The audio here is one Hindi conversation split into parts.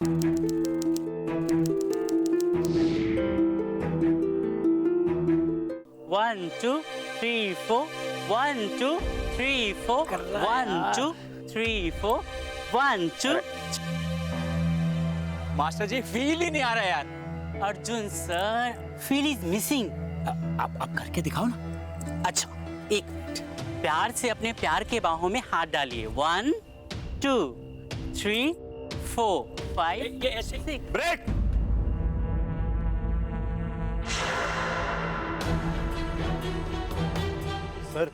1 2 3 4 1 2 3 4 1 2 3 4 1 2। मास्टर जी फील ही नहीं आ रहा यार। Arjun sir, feel is missing. आप करके दिखाओ ना। अच्छा, एक मिनट। प्यार से अपने प्यार के बाहों में हाथ डालिए। 1 2 3 4 5 ये ऐसे 6। ब्रेक। सर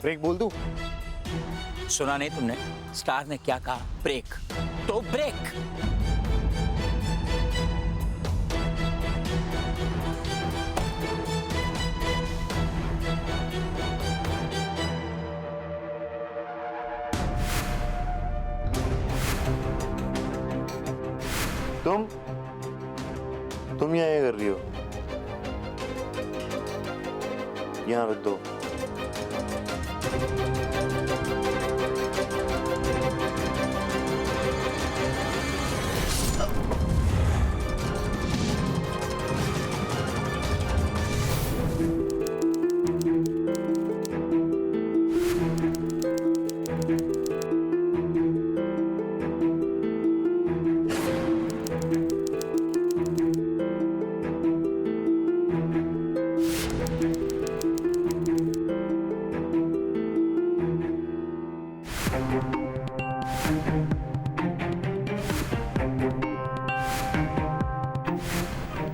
ब्रेक बोल दूं? सुना नहीं तुमने? स्टार ने क्या कहा? ब्रेक तो ब्रेक। तुम यहाँ कर रही हो? यहाँ रख दो।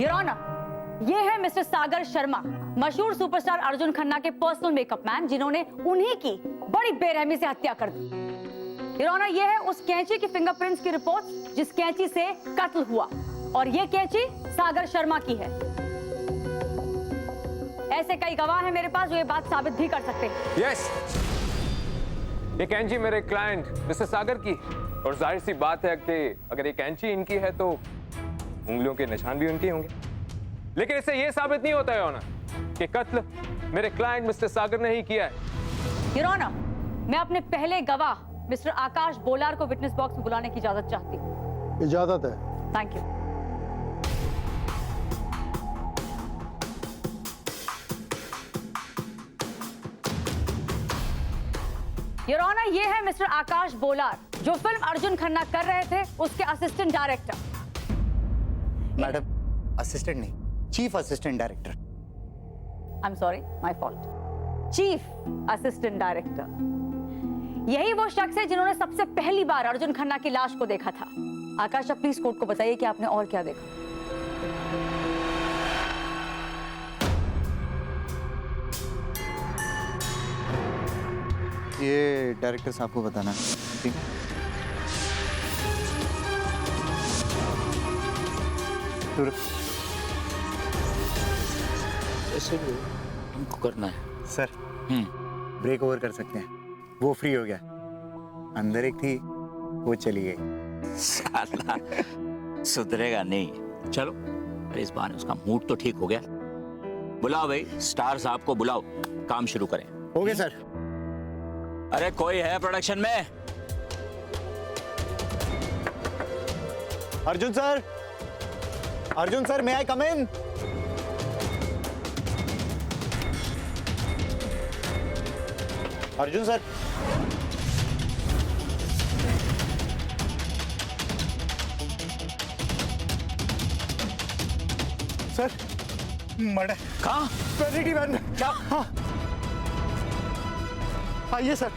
योर ऑनर, ये है मिस्टर सागर शर्मा, मशहूर सुपरस्टार अर्जुन खन्ना के पर्सनल मेकअप मैन, जिन्होंने उन्हीं की बड़ी बेरहमी से हत्या कर दी। योर ऑनर, ये है उस कैंची की फिंगरप्रिंट्स की रिपोर्ट जिस कैंची से कत्ल हुआ, और ये कैंची सागर शर्मा की है। ऐसे कई गवाह हैं मेरे पास जो ये बात साबित भी कर सकते हैं। यस, ये कैंची मेरे क्लाइंट मिस्टर सागर की, और जाहिर सी बात है कि अगर ये कैंची इनकी है तो उंगलियों के निशान भी उनके होंगे। लेकिन इससे यह साबित नहीं होता है ऑनर कि कत्ल मेरे क्लाइंट मिस्टर सागर ने ही किया है। योर ऑनर, मैं अपने पहले गवाह मिस्टर आकाश बोलार को विटनेस बॉक्स में बुलाने की इजाजत चाहती हूँ। इजाजत है। Thank you. योर ऑनर, ये है मिस्टर आकाश बोलार, जो फिल्म अर्जुन खन्ना कर रहे थे उसके असिस्टेंट डायरेक्टर। मैडम, असिस्टेंट नहीं, chief assistant director. I am sorry, my fault. Chief assistant director. यही वो शख्स है जिन्होंने सबसे पहली बार अर्जुन खन्ना की लाश को देखा था। आकाश, प्लीज कोर्ट को बताइए कि आपने और क्या देखा। ये डायरेक्टर साहब को बताना, ठीक है? ऐसे भी हमको करना है सर। ब्रेक ओवर कर सकते हैं। वो फ्री हो गया, अंदर एक थी वो चली गई। साला सुधरेगा नहीं। चलो, अरे इस बार उसका मूड तो ठीक हो गया। बुलाओ भाई, स्टार साहब को बुलाओ, काम शुरू करें। हो गया सर। अरे कोई है प्रोडक्शन में? Arjun sir, Arjun sir, may I come in? Arjun sir. Sir, murder. कहाँ? प्रेसिडेंट बंद। क्या? हाँ, आइए सर।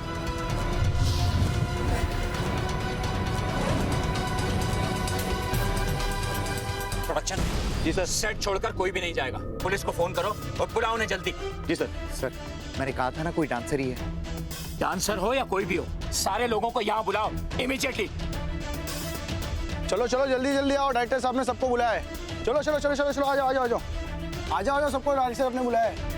प्रोडक्शन जी सर, सेट छोड़कर कोई भी नहीं जाएगा। पुलिस को फोन करो और बुलाओ उन्हें जल्दी। जी सर। सर, मैंने कहा था ना कोई डांसर ही है। डांसर हो या कोई भी हो, सारे लोगों को यहाँ बुलाओ इमीडिएटली। चलो चलो, जल्दी जल्दी आओ, डायरेक्टर साहब ने सबको बुलाया है। चलो चलो चलो चलो चलो, आ जाओ आ जाओ आ जाओ आ जाओ आ जाओ, सबको डायरेक्टर साहब ने बुलाया है।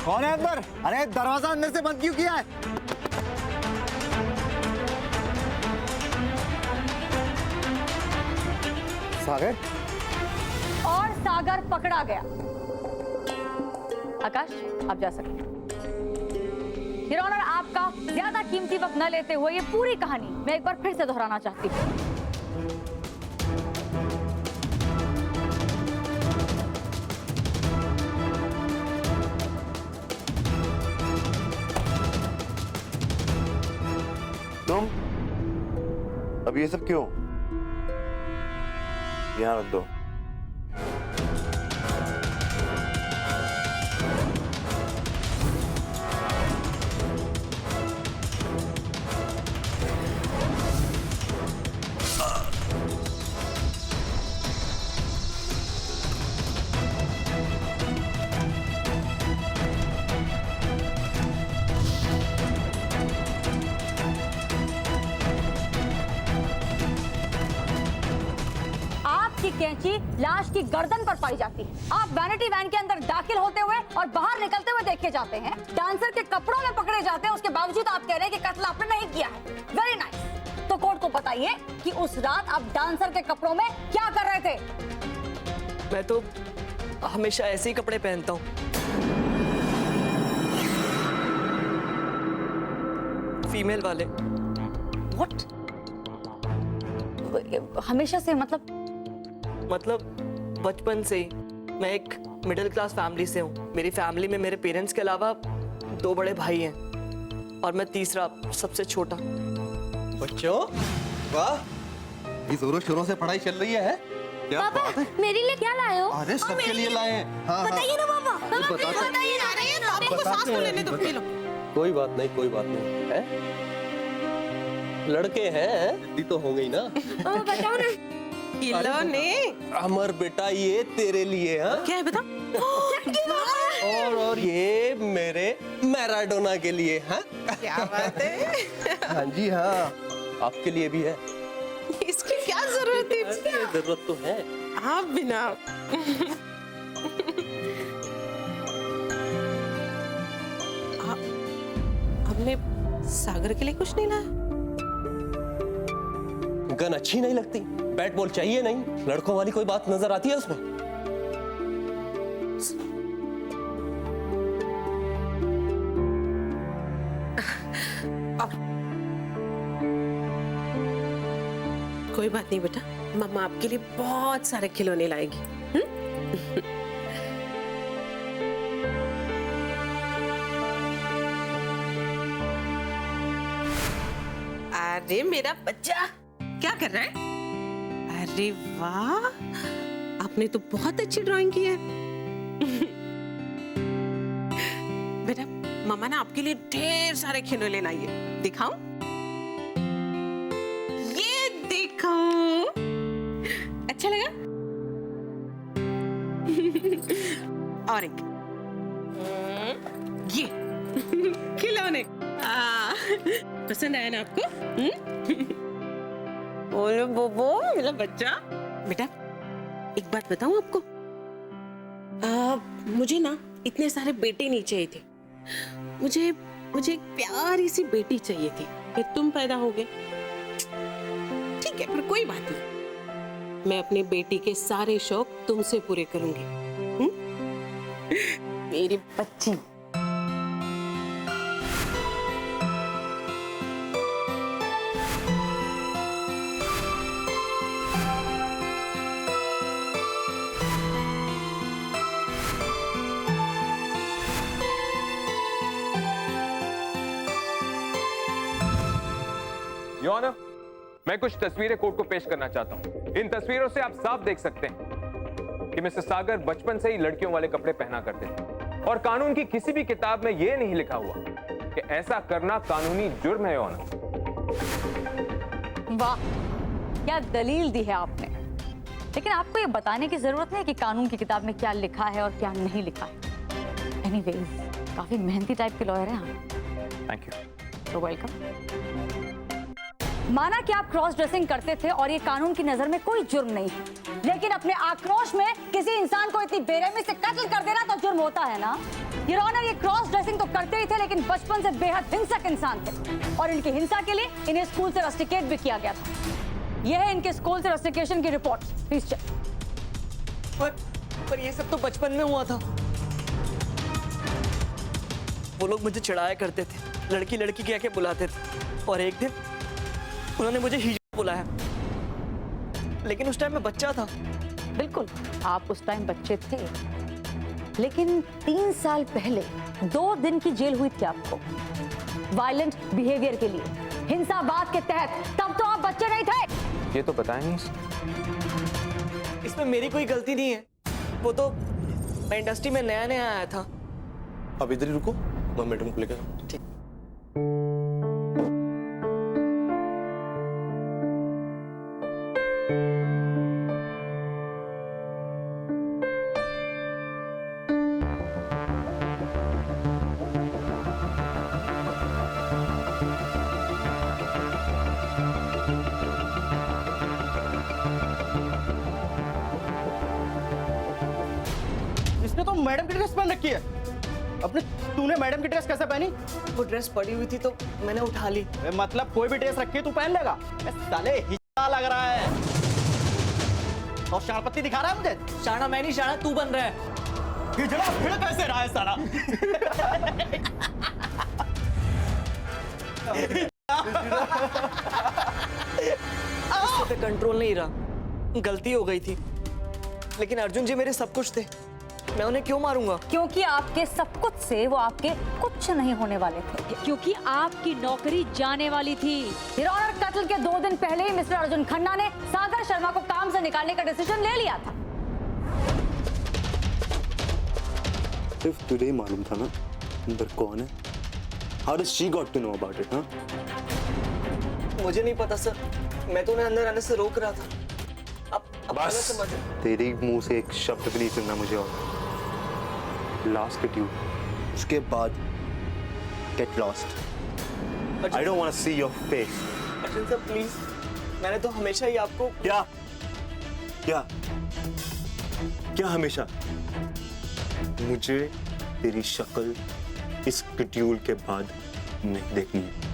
कौन है अंदर? अरे दरवाजा अंदर से बंद क्यों किया है? सागर। और सागर पकड़ा गया। आकाश, आप जा सकते हैं। योर ऑनर, आपका ज्यादा कीमती वक्त न लेते हुए ये पूरी कहानी मैं एक बार फिर से दोहराना चाहती हूँ। तुम अब ये सब क्यों? यहाँ रख दो। आपकी कैंची लाश की गर्दन पर पाई जाती है। आप वैनिटी वैन के अंदर दाखिल होते हुए और बाहर निकलते हुए देखे जाते हैं। डांसर के कपड़ों में पकड़े जाते हैं, उसके बावजूद आप कह रहे हैं कि कत्ल आपने नहीं किया है। Very nice. तो कोर्ट को बताइए कि उस रात आप डांसर के कपड़ों में क्या कर रहे थे? मैं तो हमेशा ऐसे ही कपड़े पहनता हूँ। फीमेल वाले। व्हाट? हमेशा से मतलब बचपन से ही मैं एक मिडिल क्लास फैमिली से हूँ। मेरी फैमिली में मेरे पेरेंट्स के अलावा 2 बड़े भाई हैं और मैं तीसरा, सबसे छोटा। बच्चों, वाह, ये जोरों शोरों से पढ़ाई चल रही है? क्या बात है? मेरे लिए क्या लाए हो? अरे सबके लिए लाए हैं। हाँ, बताइए ना पापा। पापा प्लीज बताइए ना। अरे पापा को सांस तो लेने दो। P low. कोई बात नहीं, कोई बात नहीं है। लड़के हैं, जल्दी तो हो गई ना। बताओ ना। खिलौने। अमर बेटा, ये तेरे लिए। हाँ, क्या है बता? और ये मेरे मैराडोना के लिए। हाँ, क्या बात है? हाँ जी, हाँ, आपके लिए भी है। इसकी क्या जरूरत है? जरूरत तो है। आप बिना हमने सागर के लिए कुछ नहीं लाया। गन अच्छी नहीं लगती, बैट बॉल चाहिए नहीं, लड़कों वाली कोई बात नजर आती है उसमें? कोई बात नहीं बेटा, मम्मा आपके लिए बहुत सारे खिलौने लाएगी। अरे मेरा बच्चा क्या कर रहा है? अरे वाह, आपने तो बहुत अच्छी ड्राइंग की है। बेटा, मम्मा ना आपके लिए ढेर सारे खिलौने लाई है। दिखाऊं? ये देखो, अच्छा लगा? और एक ये खिलौने पसंद आया ना आपको? बोलो बोबो मेरा बच्चा। बेटा एक बात बताऊं आपको, मुझे ना इतने सारे बेटे नहीं चाहिए थे। मुझे एक प्यारी सी बेटी चाहिए थी। फिर तुम पैदा हो गए, ठीक है, पर कोई बात नहीं, मैं अपनी बेटी के सारे शौक तुमसे पूरे करूंगी। मेरी बच्ची। योर ऑनर, मैं कुछ तस्वीरें कोर्ट को पेश करना चाहता हूं। इन तस्वीरों से आप साफ देख सकते हैं कि मिस्टर सागर बचपन से ही लड़कियों वाले कपड़े पहना करते थे और कानून की किसी भी किताब में यह नहीं लिखा हुआ कि ऐसा करना कानूनी जुर्म है। योर ऑनर, वाह, क्या दलील दी है आपने। लेकिन आपको ये बताने की जरूरत नहीं कि कानून की किताब में क्या लिखा है और क्या नहीं लिखा है। एनीवेज, काफी मेहनती टाइप के लॉयर हैं आप। Thank you. तो वेलकम। माना कि आप क्रॉस ड्रेसिंग करते थे और ये कानून की नजर में कोई जुर्म नहीं है, लेकिन अपने आक्रोश में किसी इंसान को इतनी बेरहमी से कत्ल कर देना तो जुर्म होता है ना। योर ऑनर, ये क्रॉस ड्रेसिंग तो करते ही थे, लेकिन बचपन से बेहद हिंसक इंसान थे और इनकी हिंसा के लिए इन्हें स्कूल से रस्टिकेट भी किया गया था। यह है इनके स्कूल से रस्टिकेशन की रिपोर्ट, प्लीज चेक। पर ये सब तो बचपन में हुआ था। वो लोग मुझे चिढ़ाया करते थे, लड़की लड़की कह के बुलाते थे, और एक दिन उन्होंने मुझे हीरो बुलाया, लेकिन उस टाइम मैं बच्चा था। बिल्कुल, आप उस टाइम बच्चे थे, लेकिन 3 साल पहले 2 दिन की जेल हुई थी आपको वायलेंट बिहेवियर के लिए, हिंसावाद के तहत। तब तो आप बच्चे नहीं थे। ये तो बताया नहीं। इसमें मेरी कोई गलती नहीं है, वो तो मैं इंडस्ट्री में नया नया आया था। अब इधर ही रुको, मैं मैडम को लेकर ठीक। इसने तो मैडम की ड्रेस पहन रखी है। अपने तूने मैडम की ड्रेस कैसे पहनी? वो ड्रेस पड़ी हुई थी तो मैंने उठा ली। मतलब कोई भी ड्रेस रखी है तू पहन लेगा? साले हिस्सा लग रहा है और शाणपत्ती दिखा रहा है मुझे। शाना मैं नहीं, शाना तू बन रहा है। हिजड़ा फिर कैसे रहा है साला? पे कंट्रोल नहीं रहा, गलती हो गई थी, लेकिन अर्जुन जी मेरे सब कुछ थे, मैं उन्हें क्यों मारूंगा? क्योंकि आपके सब कुछ से वो आपके कुछ नहीं होने वाले थे, क्योंकि आपकी नौकरी जाने वाली थी। योर ऑनर, कत्ल के 2 दिन पहले ही मिस्टर अर्जुन खन्ना ने सागर शर्मा को काम से निकालने का डिसीजन ले लिया था। सिर्फ तुझे ही मालूम था ना अंदर कौन है? How does she got to know about it, हाँ? मुझे नहीं पता सर, मैं तो उन्हें अंदर आने से रोक रहा था। अब गलत समझ। तेरे मुंह से एक शब्द भी नहीं सुनना मुझे और लास्ट के ट्यूब उसके बाद get lost. I don't want to see your face. Arjun sir please, मैंने तो हमेशा ही आपको क्या क्या क्या हमेशा? मुझे तेरी शक्ल इस शेड्यूल के बाद नहीं देखनी है।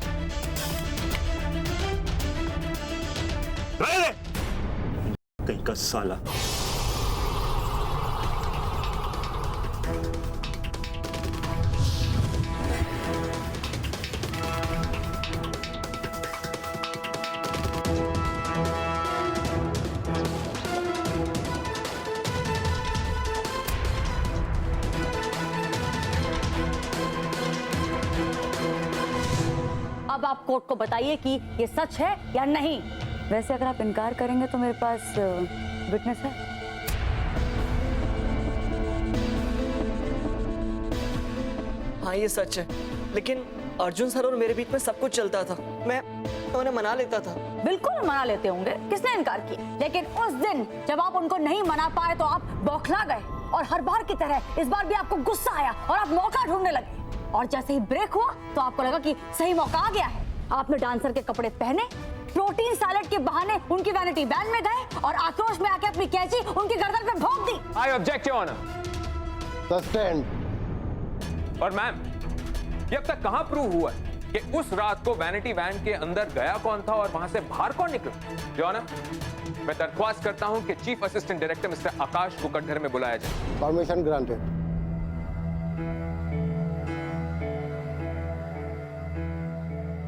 कहीं का साला। अब आप कोर्ट को बताइए कि ये सच है या नहीं। वैसे अगर आप इनकार करेंगे तो मेरे पास विटनेस है। हाँ ये सच है, लेकिन अर्जुन सर और मेरे बीच में सब कुछ चलता था, मैं उन्हें मना लेता था। बिल्कुल मना लेते होंगे, किसने इनकार किया? लेकिन उस दिन जब आप उनको नहीं मना पाए तो आप बौखला गए, और हर बार की तरह इस बार भी आपको गुस्सा आया और आप मौका ढूंढने लगे। और जैसे ही ब्रेक हुआ तो आपको लगा कि सही मौका आ गया है। आपने डांसर के कपड़े पहने, प्रोटीन सैलेड के बहाने उनकी वैनिटी वैन में गए और आक्रोश में आके अपनी कैंची उनकी गर्दन पे भोंक दी। I object your honour. Sustained. और मैम, ये अब तक कहां प्रूव हुआ कि उस रात को वैनिटी वैन के अंदर गया कौन था और वहां से बाहर कौन निकला? योर ऑनर, मैं दरख्वास्त करता हूं कि chief assistant director mister Akash को कटघर में बुलाया जाए। Permission granted.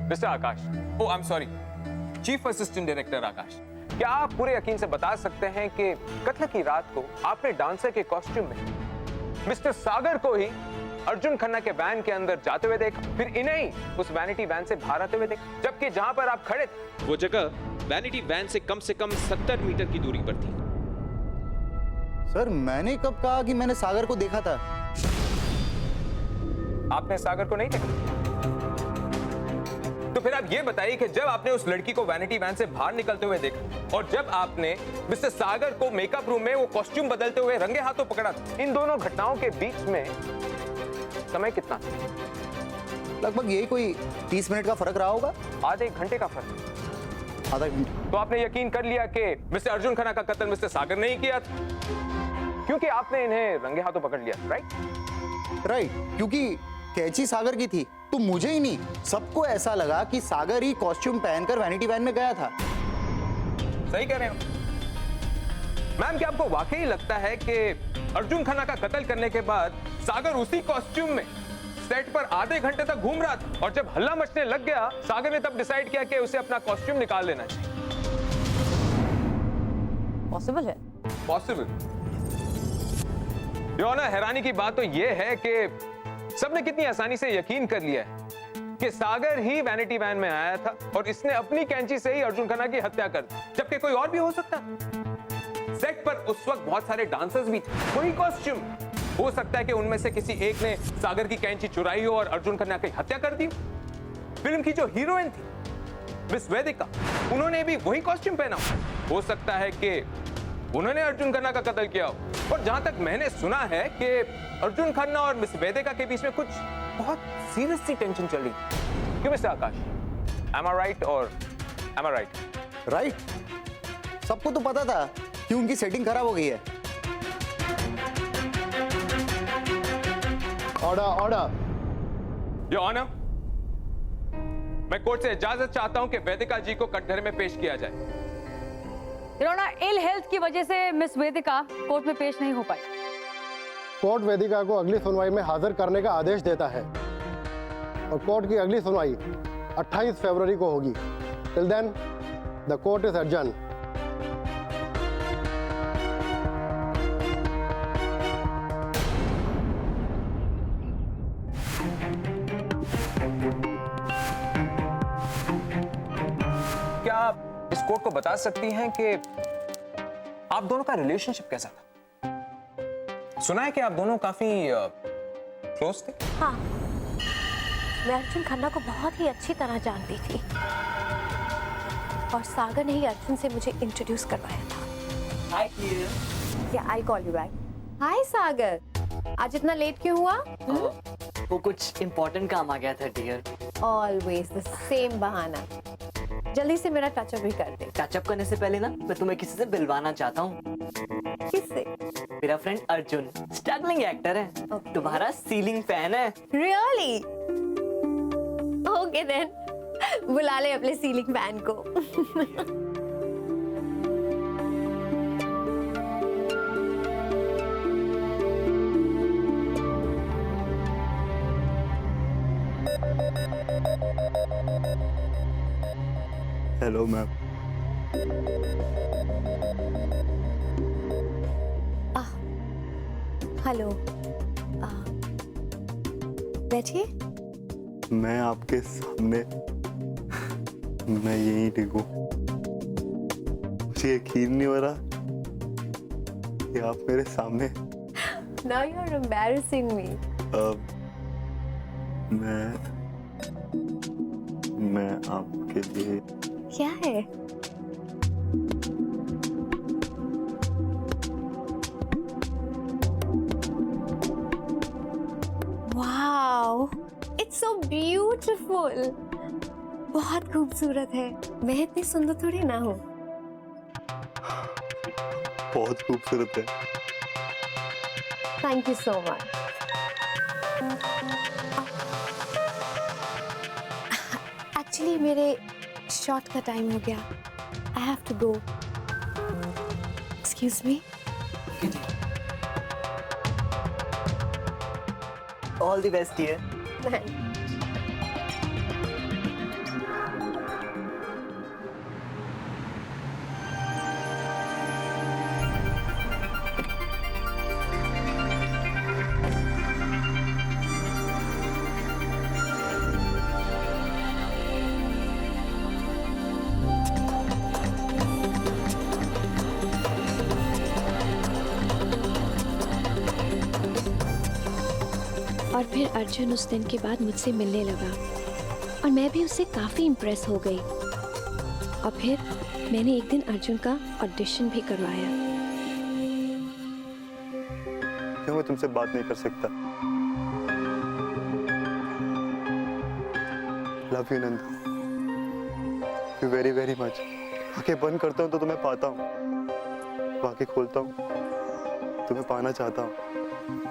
Mister Akash, oh I am sorry, chief assistant director Akash, क्या आप पूरे यकीन से बता सकते हैं कि कत्ल की रात को आपने डांसर के कॉस्ट्यूम में मिस्टर सागर को ही अर्जुन खन्ना के वैन के अंदर जाते हुए देखा, फिर इन्हें ही उस वैनिटी वैन से बाहर आते हुए देखा, जबकि जहां पर आप खड़े थे वो जगह वैनिटी वैन से कम 70 मीटर की दूरी पर थी? सर मैंने कब कहा कि मैंने सागर को देखा था? आपने सागर को नहीं देखा? तो फिर आप ये बताइए कि जब आपने उस लड़की को वैनिटी वैन से बाहर निकलते हुए देखा और जब आपने मिस्टर सागर को मेकअप रूम में वो कॉस्ट्यूम बदलते हुए रंगे हाथों पकड़ा, इन दोनों घटनाओं के बीच में समय कितना? लगभग यही कोई 30 मिनट का फर्क रहा होगा। आधे घंटे का फर्क। आधा घंटा। तो आपने यकीन कर लिया कि मिस्टर अर्जुन खन्ना का कत्ल मिस्टर सागर ने ही किया था, क्योंकि आपने इन्हें रंगे हाथों पकड़ लिया, राइट? क्योंकि कैची सागर की थी, तो मुझे ही नहीं, सबको ऐसा लगा कि सागर ही कॉस्ट्यूम पहनकर वैनिटी वैन में गया था। सही कह रहे हो मैम। क्या आपको वाकई लगता है कि अर्जुन खन्ना का कत्ल करने के बाद सागर उसी कॉस्ट्यूम में सेट पर आधे घंटे तक घूम रहा था और जब हल्ला मचने लग गया सागर ने तब डिसाइड किया कि उसे अपना कॉस्ट्यूम निकाल लेना चाहिए। पॉसिबल है? पॉसिबल। योर ऑनर, हैरानी की बात तो यह है कि सबने कितनी आसानी से यकीन कर लिया है कि सागर ही वैनिटी वैन में आया था और इसने अपनी कैंची से ही अर्जुन खन्ना की हत्या कर दी, जबकि कोई और भी हो सकता। सेट पर उस वक्त बहुत सारे डांसर्स भी थे, कोई कॉस्ट्यूम। हो सकता है कि उनमें से किसी एक ने सागर की कैंची चुराई हो और अर्जुन खन्ना की हत्या कर दी। फिल्म की जो हीरोइन थी मिस वेदिका, उन्होंने भी वही कॉस्ट्यूम पहना। हो सकता है कि उन्होंने अर्जुन खन्ना का कत्ल किया हो। और जहां तक मैंने सुना है कि अर्जुन खन्ना और मिस वेदिका के बीच में कुछ बहुत सीरियस सी टेंशन चल रही थी। क्यों mister Akash? Am I right or am I right? Right, सबको तो पता था कि उनकी सेटिंग खराब हो गई है। Order order. योर ऑनर, मैं कोर्ट से इजाजत चाहता हूं कि वेदिका जी को कटघरे में पेश किया जाए। योर ऑनर, इल हेल्थ की वजह से मिस वेदिका कोर्ट में पेश नहीं हो पाई। कोर्ट वेदिका को अगली सुनवाई में हाजिर करने का आदेश देता है और कोर्ट की अगली सुनवाई 28 फरवरी को होगी। Till then the court is adjourn. क्या आप इस कोर्ट को बता सकती हैं कि आप दोनों का रिलेशनशिप कैसा था? सुना है कि आप दोनों काफी क्लोज थे। हाँ, मैं अर्जुन खन्ना को बहुत ही अच्छी तरह जानती थी और सागर ने ही अर्जुन से मुझे इंट्रोड्यूस करवाया था। हाय क्लियर। या आई कॉल यू बैक। हाय सागर, आज इतना लेट क्यों हुआ? वो कुछ इम्पोर्टेंट काम आ गया था डियर। ऑलवेज द सेम बहाना। जल्दी से मेरा टचअप भी कर दे। टचअप करने से पहले ना मैं तुम्हें किसी से मिलवाना चाहता हूँ। किससे? मेरा फ्रेंड अर्जुन, स्ट्रगलिंग एक्टर है, तुम्हारा सीलिंग फैन है। रियली? ओके देन, बुला ले अपने सीलिंग फैन को। Hello ma'am. हेलो, बैठिए। मैं आपके सामने, मैं यहीं ठीक हूँ। मुझे यकीन नहीं हो रहा कि आप मेरे सामने। Now you're embarrassing me. मैं आपके लिए। क्या है? Wow, it's so beautiful. बहुत खूबसूरत है। मैं इतनी सुंदर थोड़ी ना हूँ। बहुत खूबसूरत है। Thank you so much. Actually, मेरे शॉट का टाइम हो गया। I have to go. Excuse me. All the best dear. Thanks. और फिर अर्जुन उस दिन के बाद मुझसे मिलने लगा और मैं भी उससे काफ़ी इम्प्रेस हो गई। और फिर मैंने एक दिन अर्जुन का ऑडिशन भी करवाया। क्यों मैं तुमसे बात नहीं कर सकता? Love you Nanda, you very very much. आंखें बंद करता हूँ तो तुम्हें पाता हूँ, आंखें खोलता हूँ तुम्हें पाना चाहता हूँ।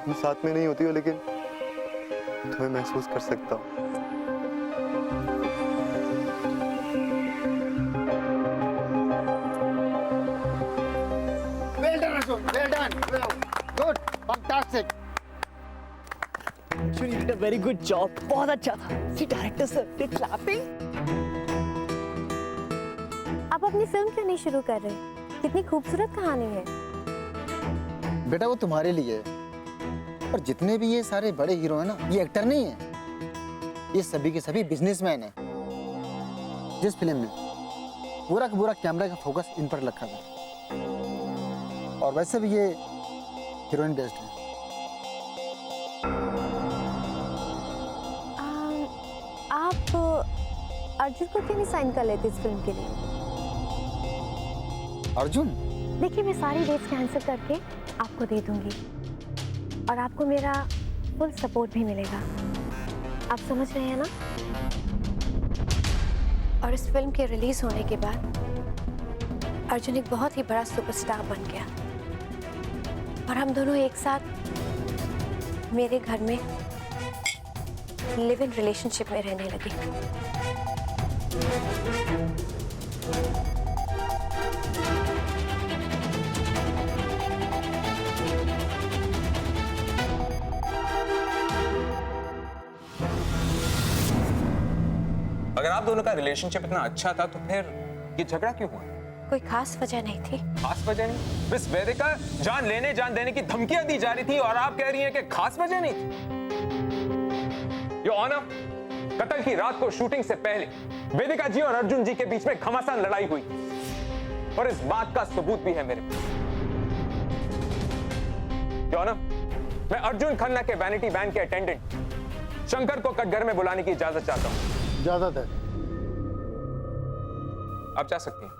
तुम साथ में नहीं होती हो लेकिन तुम्हें महसूस कर सकता हूँ। Well done, Arjun. Well done. Good. Fantastic. Arjun you did a very good job, बहुत अच्छा था। सी डायरेक्टर सर दे क्लैपिंग। आप अपनी फिल्म क्यों नहीं शुरू कर रहे? कितनी खूबसूरत कहानी है। बेटा वो तुम्हारे लिए है, और जितने भी ये सारे बड़े हीरो हैं ना, ये एक्टर नहीं है, ये सभी के सभी बिजनेसमैन हैं। जिस फिल्म में पूरा का पूरा कैमरा का फोकस इन पर रखा था, और वैसे भी ये हीरोइन बेस्ड है। आप अर्जुन को क्यों नहीं साइन कर लेते इस फिल्म के लिए? अर्जुन? देखिए मैं सारी डेट्स कैंसिल करके आपको दे दूंगी, और आपको मेरा फुल सपोर्ट भी मिलेगा। आप समझ रहे हैं ना? और इस फिल्म के रिलीज होने के बाद अर्जुन एक बहुत ही बड़ा सुपरस्टार बन गया, और हम दोनों एक साथ मेरे घर में लिव इन रिलेशनशिप में रहने लगे। अगर आप दोनों का रिलेशनशिप इतना अच्छा था तो फिर ये झगड़ा क्यों हुआ? कोई खास वजह नहीं थी। खास वजह नहीं? मिस वेदिका जान लेने जान देने की धमकियां दी जा रही थी और आप कह रही हैं कि खास वजह नहीं थी। योर ऑनर, कत्ल की रात को शूटिंग से पहले वेदिका जी और अर्जुन जी के बीच में घमासान लड़ाई हुई, और इस बात का सबूत भी है मेरे पास। योर ऑनर, मैं अर्जुन खन्ना के वैनिटी वैन के अटेंडेंट शंकर को कटघर में बुलाने की इजाजत चाहता हूं। इजाजत है। आप जा सकती हैं।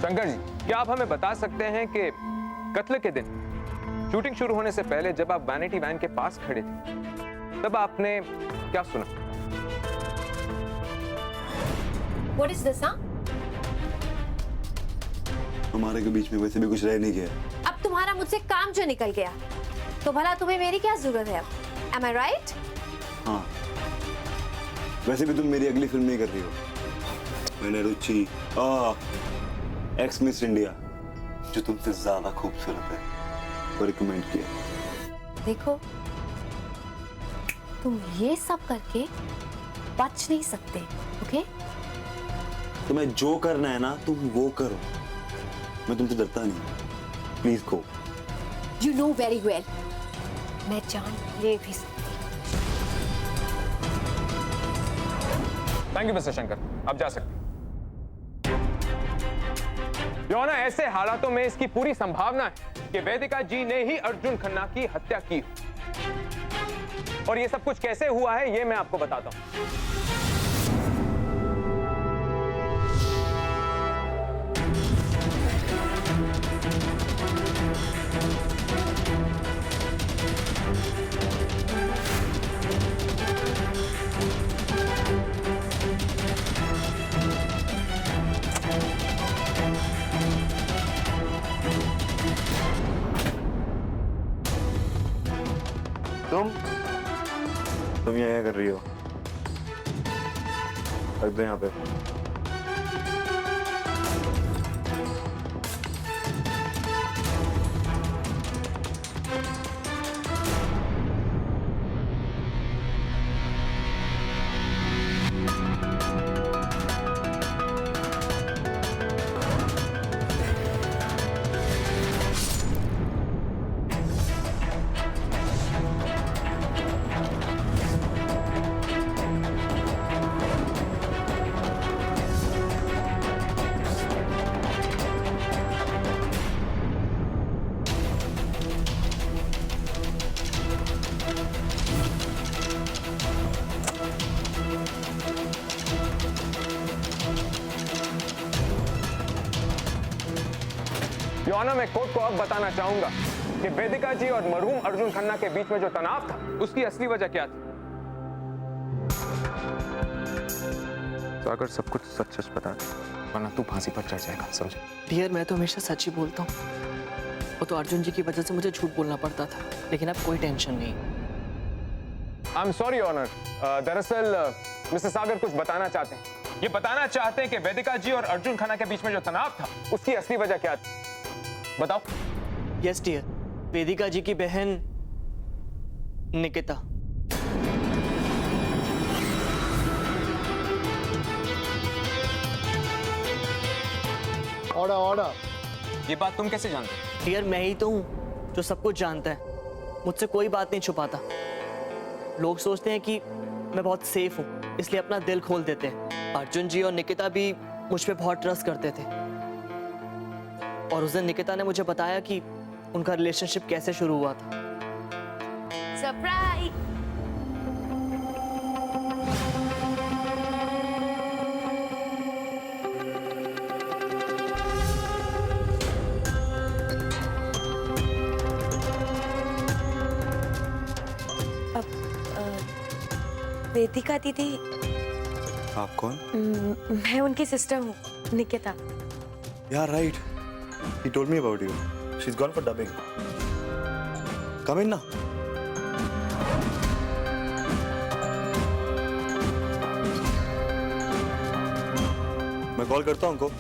शंकर जी, क्या आप हमें बता सकते हैं कि कत्ल के दिन शूटिंग शुरू होने से पहले जब आप वैनिटी वैन के पास खड़े थे तब आपने क्या सुना? What is this, huh? हमारे के बीच में वैसे भी कुछ रह नहीं गया। अब तुम्हारा मुझसे काम जो निकल गया, तो भला तुम्हें मेरी क्या जरूरत है अब? Am I right? हाँ, वैसे भी तुम मेरी अगली फिल्म नहीं कर रही हो। मैंने रुचि एक्स मिस इंडिया, जो तुमसे ज्यादा खूबसूरत है, वो रिकमेंड किया। देखो, तुम ये सब करके बच नहीं सकते, ओके? तुम्हें जो करना है ना तुम वो करो, मैं तुमसे डरता नहीं। Please go. You know very well, मैं जान ले भी सकती। थैंक यू मिस्टर शंकर, आप जा सकते हैं। योर ऑनर, ऐसे हालातों में इसकी पूरी संभावना है कि वेदिका जी ने ही अर्जुन खन्ना की हत्या की, और ये सब कुछ कैसे हुआ है ये मैं आपको बताता हूं। तुम यहाँ कर रही हो? रख दो यहाँ पे। योर ऑनर, मैं कोर्ट को अब बताना चाहूंगा कि वेदिका जी और मरहूम अर्जुन खन्ना के बीच में जो तनाव था उसकी असली वजह क्या थी। सागर, सब कुछ सच सच बता दे, वरना तू फांसी पर चढ़ जाएगा, समझे? डियर, मैं तो हमेशा सच ही बोलता हूँ। वो तो अर्जुन जी की वजह से मुझे झूठ बोलना पड़ता था, लेकिन अब कोई टेंशन नहीं। आई एम सॉरी ऑनर, दरअसल मिस्टर सागर कुछ बताना चाहते हैं। ये बताना चाहते हैं कि वेदिका जी और अर्जुन खन्ना के बीच में जो तनाव था उसकी असली वजह क्या थी? बताओ। यस डियर, वेदिका जी की बहन निकिता। Order order. ये बात तुम कैसे जानते हो? डियर, मैं ही तो हूँ जो सब कुछ जानता है। मुझसे कोई बात नहीं छुपाता। लोग सोचते हैं कि मैं बहुत सेफ हूँ, इसलिए अपना दिल खोल देते हैं। अर्जुन जी और निकिता भी मुझ पे बहुत ट्रस्ट करते थे, और उस दिन निकिता ने मुझे बताया कि उनका रिलेशनशिप कैसे शुरू हुआ था। सरप्राइज। वेदिका दीदी। आप कौन? मैं उनकी सिस्टर हूँ, Nikita. Yeah, right. He told me about you. She's gone for dubbing. Come in now. मैं कॉल करता हूँ उनको।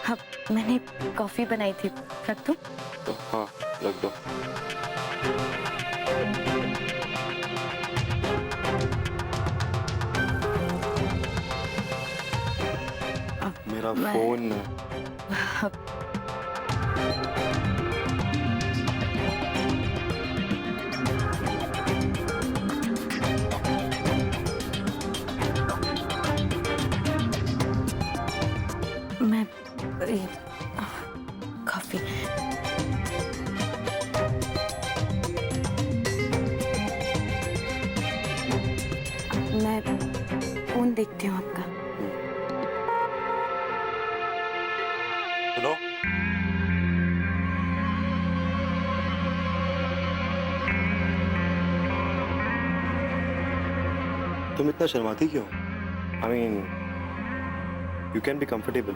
हाँ, मैंने कॉफी बनाई थी, रख दूँ? हाँ, रख दो। मेरा फोन। मैं कॉफी। मैं फोन देखती हूँ आपका। हेलो। तुम इतना शर्माती क्यों? I mean, you can be comfortable.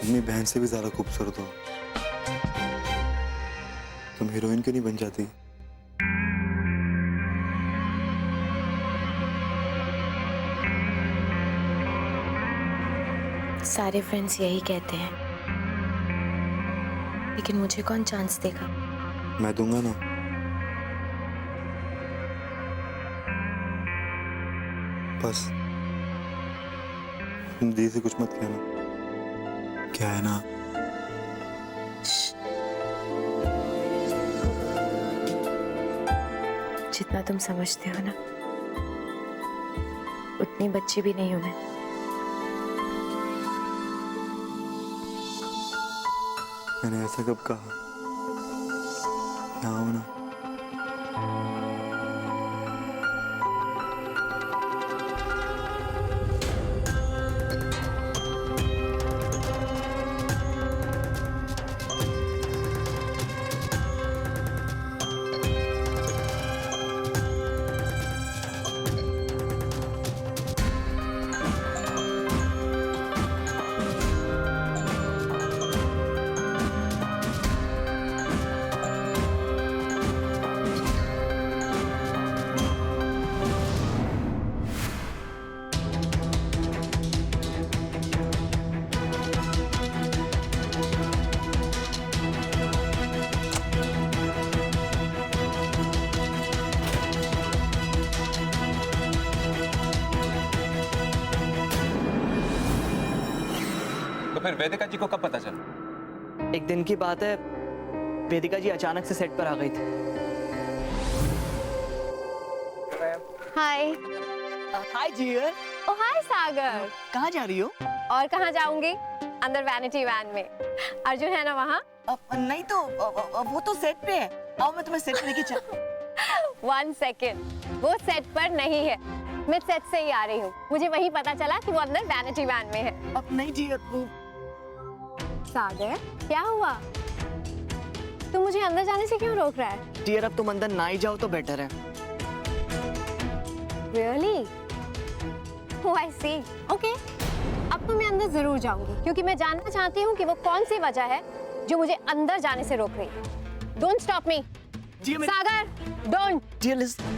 अपनी बहन से भी ज्यादा खूबसूरत हो। तुम हीरोइन क्यों नहीं बन जाती? सारे फ्रेंड्स यही कहते हैं, लेकिन मुझे कौन चांस देगा? मैं दूंगा ना। बस तुम दी से कुछ मत कहना। क्या है ना, जितना तुम समझते हो ना, उतनी बच्ची भी नहीं हूं मैं। मैंने ऐसा कब कहा? यहाँ हो ना। तो फिर वेदिका जी को कब पता चला? एक दिन की बात है, वेदिका जी अचानक से सेट पर आ गई थी। हाय। हाय जियर। ओ हाय सागर। कहाँ जा रही हो? और कहाँ जाऊंगी? अंदर वैनिटी वैन में। अर्जुन है ना वहाँ? नहीं तो वो तो सेट पे है। आओ मैं तुम्हें सेट पे लेके चल। 1 सेकेंड, वो सेट पर नहीं है, मैं सेट से ही आ रही हूँ। मुझे वही पता चला कि वो अंदर वैनिटी वैन में है। अब नहीं डियर, वो सागर क्या हुआ? तू मुझे अंदर जाने से क्यों रोक रहा है? डियर अब तुम अंदर ना ही जाओ तो बेटर है। Really? Oh, I see. Okay. अब तो मैं अंदर जरूर जाऊंगी क्योंकि मैं जानना चाहती हूँ कि वो कौन सी वजह है जो मुझे अंदर जाने से रोक रही है। Don't stop me. Sagar, don't. Dear listen,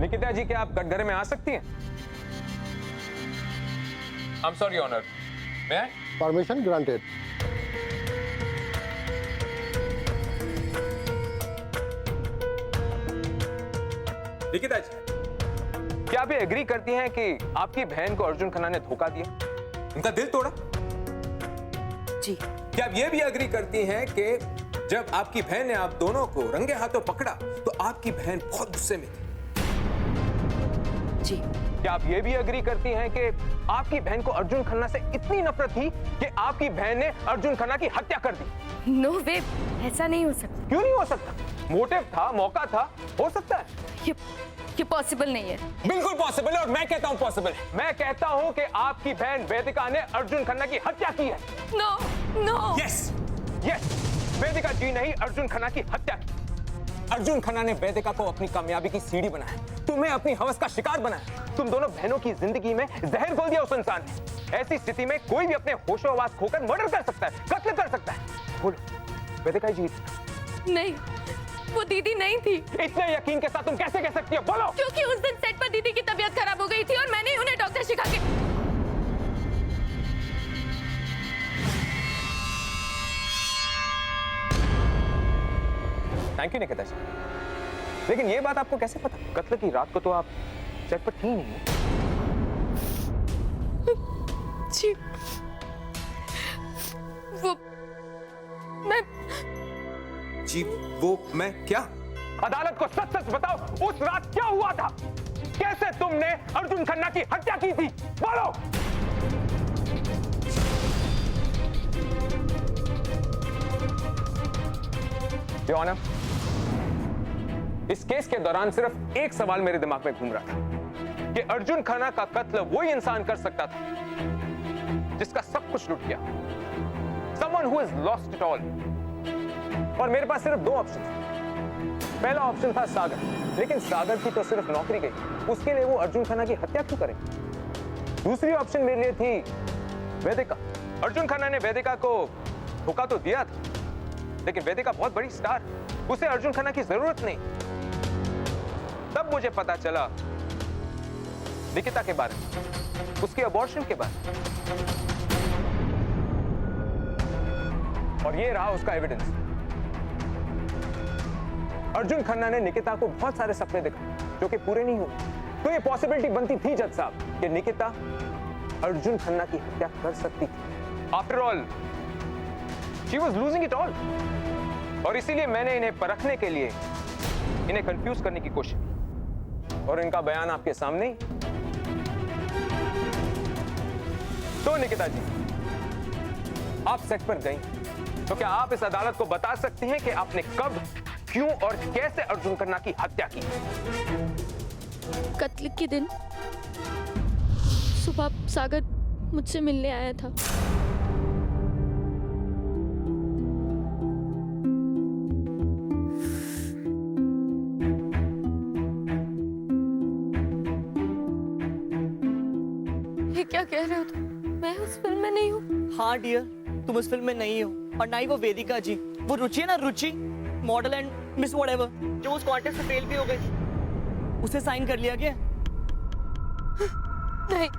Nikita ji, क्या आप कटघरे में आ सकती हैं? I'm sorry, Honor. May I? Permission granted. Nikita ji, क्या आप ये एग्री करती हैं कि आपकी बहन को अर्जुन खन्ना ने धोखा दिया, उनका दिल तोड़ा? जी। क्या आप ये भी एग्री करती हैं कि जब आपकी बहन ने आप दोनों को रंगे हाथों पकड़ा तो आपकी बहन बहुत गुस्से में थी? जी। क्या आप ये भी एग्री करती हैं कि आपकी बहन को अर्जुन खन्ना से इतनी नफरत थी कि आपकी बहन ने अर्जुन खन्ना की हत्या कर दी? नो वे, ऐसा नहीं हो सकता। क्यों नहीं हो सकता? मोटिव था, मौका था, हो सकता है। ये पॉसिबल नहीं है। बिल्कुल पॉसिबल है, और मैं कहता हूँ पॉसिबल है। मैं कहता हूँ कि आपकी बहन वेदिका ने अर्जुन खन्ना की हत्या की है। No no. Yes yes, Vedika ji ने ही अर्जुन खन्ना की हत्या की। अर्जुन खन्ना ने वेदिका को अपनी कामयाबी की सीढ़ी बनाया, तुम्हें अपनी हवस का शिकार बनाया। तुम दोनों बहनों की जिंदगी में जहर घोल दिया उस इंसान ने। ऐसी स्थिति में कोई भी अपने होशो हवास खोकर मर्डर कर सकता है, कत्ल कर सकता है। बोलो, वेदिका जी? नहीं, वो दीदी नहीं थी। इतने यकीन के साथ तुम कैसे कह सकती हो? बोलो। क्योंकि उस दिन सेट पर दीदी की तबीयत खराब हो गई थी और मैंने उन्हें डॉक्टर शिखा के। थैंक यू निकिता जी, लेकिन ये बात आपको कैसे पता? कत्ल की रात को तो आप सेट पर थी नहीं। जी, वो मैं जी, वो मैं क्या? अदालत को सच सच बताओ, उस रात क्या हुआ था? कैसे तुमने अर्जुन खन्ना की हत्या की थी? बोलो। योर ऑनर, इस केस के दौरान सिर्फ एक सवाल मेरे दिमाग में घूम रहा था कि अर्जुन खन्ना का कत्ल वही इंसान कर सकता था जिसका सब कुछ लूट गया, someone who has lost it all। और मेरे पास सिर्फ 2 ऑप्शन थे। पहला ऑप्शन था सागर, लेकिन सागर की तो सिर्फ नौकरी गई, उसके लिए वो अर्जुन खन्ना की हत्या क्यों करे? दूसरी ऑप्शन मेरे लिए थी वेदिका। अर्जुन खन्ना ने वेदिका को धोखा तो दिया था, लेकिन वेदिका बहुत बड़ी स्टार, उसे अर्जुन खन्ना की जरूरत नहीं। तब मुझे पता चला निकिता के बारे में, उसके अबॉर्शन के बारे में, और ये रहा उसका एविडेंस। अर्जुन खन्ना ने निकिता को बहुत सारे सपने दिखाए जो कि पूरे नहीं हुए, तो ये पॉसिबिलिटी बनती थी जज साहब कि निकिता अर्जुन खन्ना की हत्या कर सकती थी। After all she was losing it all, और इसीलिए मैंने इन्हें परखने के लिए इन्हें कंफ्यूज करने की कोशिश की, और इनका बयान आपके सामने ही। तो निकिता जी, आप सेट पर गई, तो क्या आप इस अदालत को बता सकती हैं कि आपने कब, क्यों और कैसे अर्जुन खन्ना की हत्या की? कत्ल के दिन सुबह सागर मुझसे मिलने आया था। ये क्या कह रहे हो तुम? मैं उस फिल्म में नहीं हूँ। हाँ डियर, तुम उस फिल्म में नहीं हो, और ना ही वो वेदिका जी। वो रुचि है ना, रुचि, मॉडल एंड मिस व्हाटएवर, जो उस कॉन्टेस्ट में फेल भी हो गई, उसे साइन कर लिया गया? नहीं,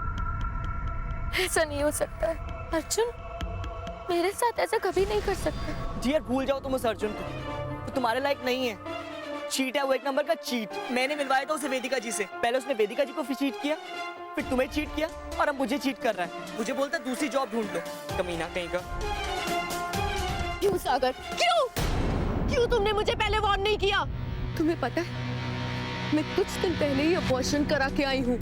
ऐसा नहीं हो सकता है। अर्जुन मेरे साथ ऐसा कभी नहीं कर सकता। डियर भूल जाओ तुम उस अर्जुन को, वो तुम्हारे लायक नहीं है। चीट है वो, एक नंबर का चीट। मैंने मिलवाया था उसे वेदिका जी से। पहले उसने वेदिका जी को फिर चीट किया, फिर तुम्हें चीट किया और अब मुझे चीट कर रहा है। मुझे बोलता है दूसरी जॉब ढूंढ लो, कमीना कहीं का। क्यों सागर, क्यों तुमने मुझे पहले वार्न नहीं किया? तुम्हें पता है मैं कुछ दिन पहले ही अबॉर्शन करा के आई हूँ।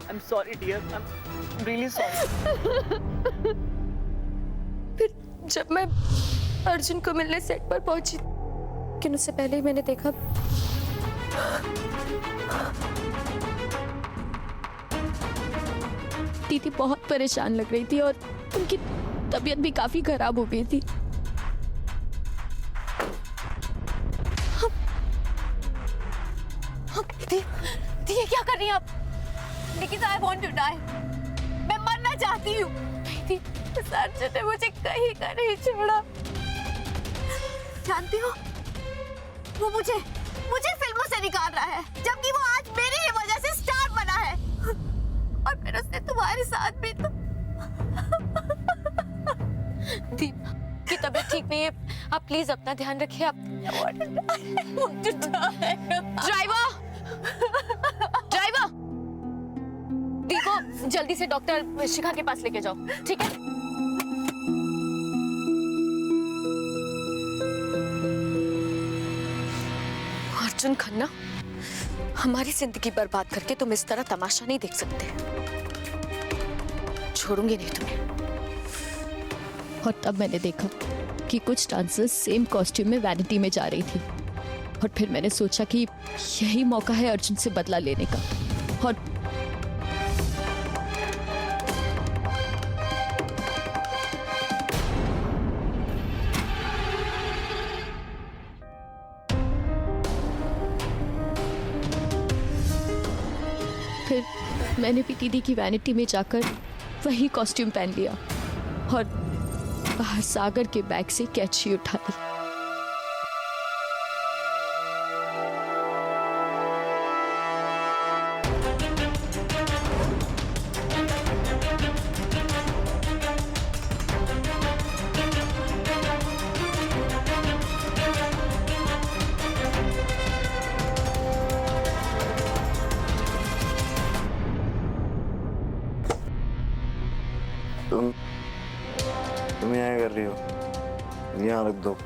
I'm sorry dear, I'm really sorry. फिर जब मैं अर्जुन को मिलने सेट पर पहुंची, लेकिन उससे पहले ही मैंने देखा दीदी बहुत परेशान लग रही थी और उनकी तबीयत भी काफी खराब हो गई थी। दी क्या कर रही हैं आप? Nikita, I want to die. मैं मरना चाहती हूँ। अर्जुन ने मुझे कहीं का नहीं छोड़ा। जानती हो, वो मुझे फिल्मों से निकाल रहा है, जबकि वो आज मेरी ही वजह से स्टार बना है। और फिर उसने तुम्हारे साथ भी तो। दीप की तबीयत ठीक नहीं है, आप प्लीज अपना ध्यान रखिए। आप ड्राइवर देखो, जल्दी से डॉक्टर शिखा के पास लेके जाओ, ठीक है? अर्जुन खन्ना, हमारी जिंदगी बर्बाद करके तुम इस तरह तमाशा नहीं देख सकते। छोड़ूंगी नहीं तुम्हें। और तब मैंने देखा कि कुछ डांसर्स सेम कॉस्ट्यूम में वैनिटी में जा रही थी और फिर मैंने सोचा कि यही मौका है अर्जुन से बदला लेने का। और फिर मैंने भी दीदी की वैनिटी में जाकर वही कॉस्ट्यूम पहन लिया और बाहर सागर के बैग से कैची उठा ली। तुम यहाँ कर रही हो? यहाँ रख दो।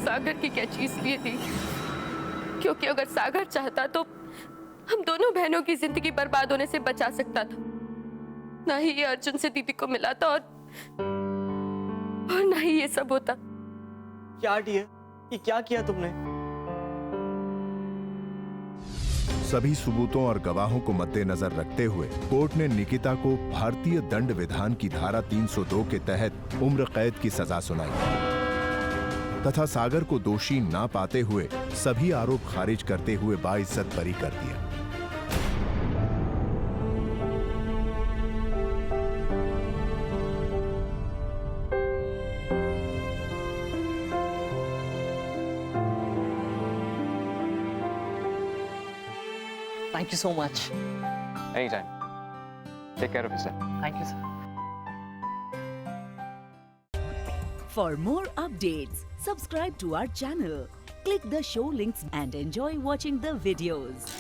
सागर की क्या चीज लिए थी, क्योंकि अगर सागर चाहता तो हम दोनों बहनों की जिंदगी बर्बाद होने से बचा सकता था। ना ही ये अर्जुन से दीदी को मिला था और ना ही ये सब होता। क्या डियर, ये क्या किया तुमने? सभी सबूतों और गवाहों को मद्देनजर रखते हुए कोर्ट ने निकिता को भारतीय दंड विधान की धारा 302 के तहत उम्र कैद की सजा सुनाई तथा सागर को दोषी ना पाते हुए सभी आरोप खारिज करते हुए बाइज्जत बरी कर दिया। Thank you so much. Anytime. Take care of yourself. Thank you, sir. For more updates, subscribe to our channel, click the show links and enjoy watching the videos.